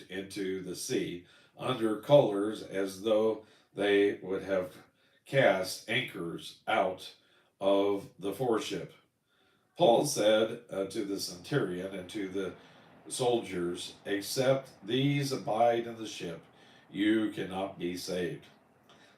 into the sea under colors as though they would have cast anchors out of the foreship. Paul said to the centurion and to the soldiers, "Except these abide in the ship, you cannot be saved."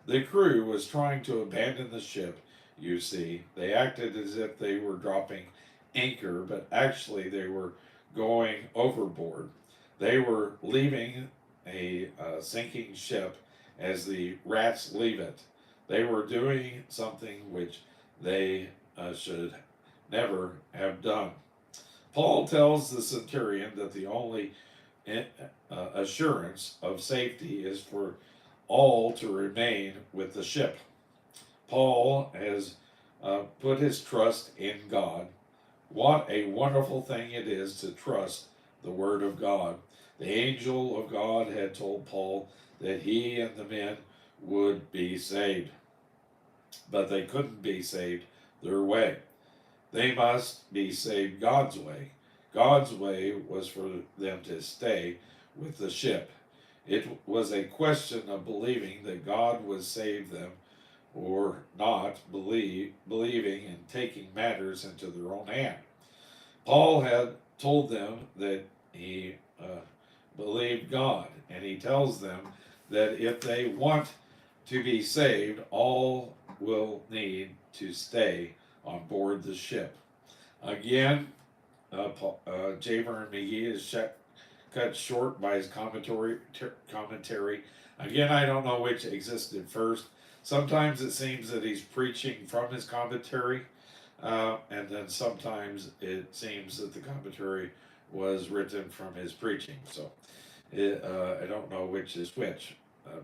The crew was trying to abandon the ship, you see. They acted as if they were dropping anchor, but actually they were going overboard. They were leaving a sinking ship as the rats leave it. They were doing something which they should never have done. Paul tells the centurion that the only assurance of safety is for all to remain with the ship. Paul has put his trust in God. What a wonderful thing it is to trust the Word of God. The angel of God had told Paul that he and the men would be saved, but they couldn't be saved their way. They must be saved God's way. God's way was for them to stay with the ship. It was a question of believing that God would save them or not believing and taking matters into their own hand. Paul had told them that he believed God, and he tells them that if they want to be saved, all will need to stay on board the ship. Again, J. Vernon McGee is cut short by his commentary. Again, I don't know which existed first. Sometimes it seems that he's preaching from his commentary, and then sometimes it seems that the commentary was written from his preaching. So I don't know which is which.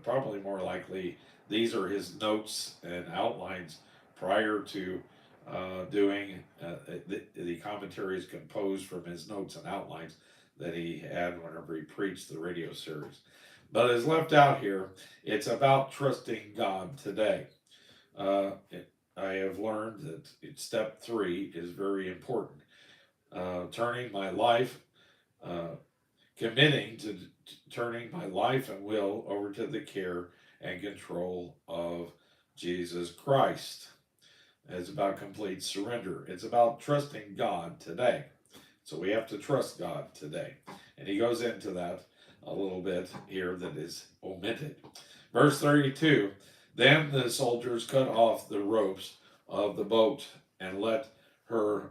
Probably more likely these are his notes and outlines prior to doing the commentaries composed from his notes and outlines that he had whenever he preached the radio series. But as left out here, it's about trusting God today. I have learned that step 3 is very important. Turning my life, uh, committing to turning my life and will over to the care and control of Jesus Christ. It's about complete surrender. It's about trusting God today. So we have to trust God today. And he goes into that a little bit here that is omitted. Verse 32, then the soldiers cut off the ropes of the boat and let her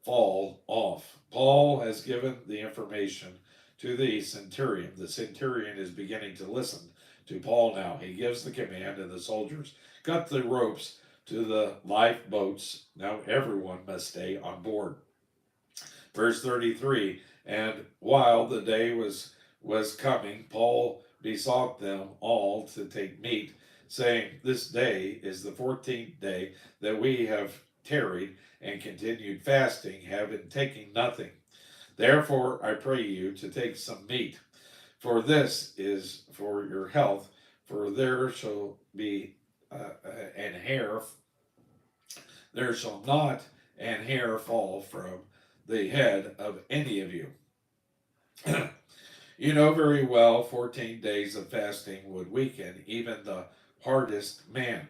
fall off. Paul has given the information to the centurion. The centurion is beginning to listen to Paul now. He gives the command, and the soldiers cut the ropes to the lifeboats. Now everyone must stay on board. Verse 33, and while the day was coming, Paul besought them all to take meat, saying, "This day is the 14th day that we have tarried and continued fasting, having taken nothing. Therefore I pray you to take some meat, for this is for your health, for an hair there shall not an hair fall from the head of any of you." You know very well 14 days of fasting would weaken even the hardest man.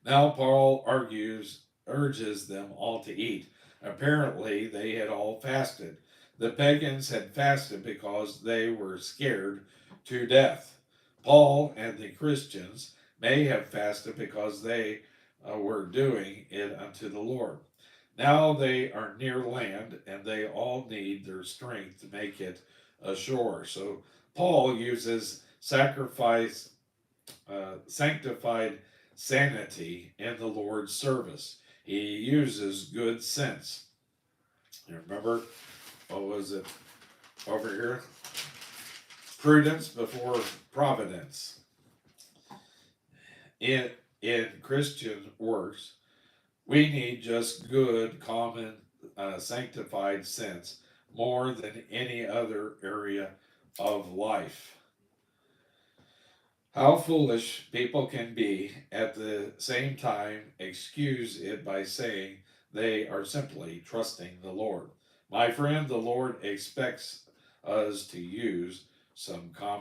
Now Paul urges them all to eat. Apparently, they had all fasted. The pagans had fasted because they were scared to death. Paul and the Christians may have fasted because they were doing it unto the Lord. Now they are near land and they all need their strength to make it ashore. So Paul uses sanctified sanity in the Lord's service. He uses good sense. You remember, what was it over here? Prudence before providence. In Christian works, we need just good, common, sanctified sense more than any other area of life. How foolish people can be, at the same time, excuse it by saying they are simply trusting the Lord. My friend, the Lord expects us to use some common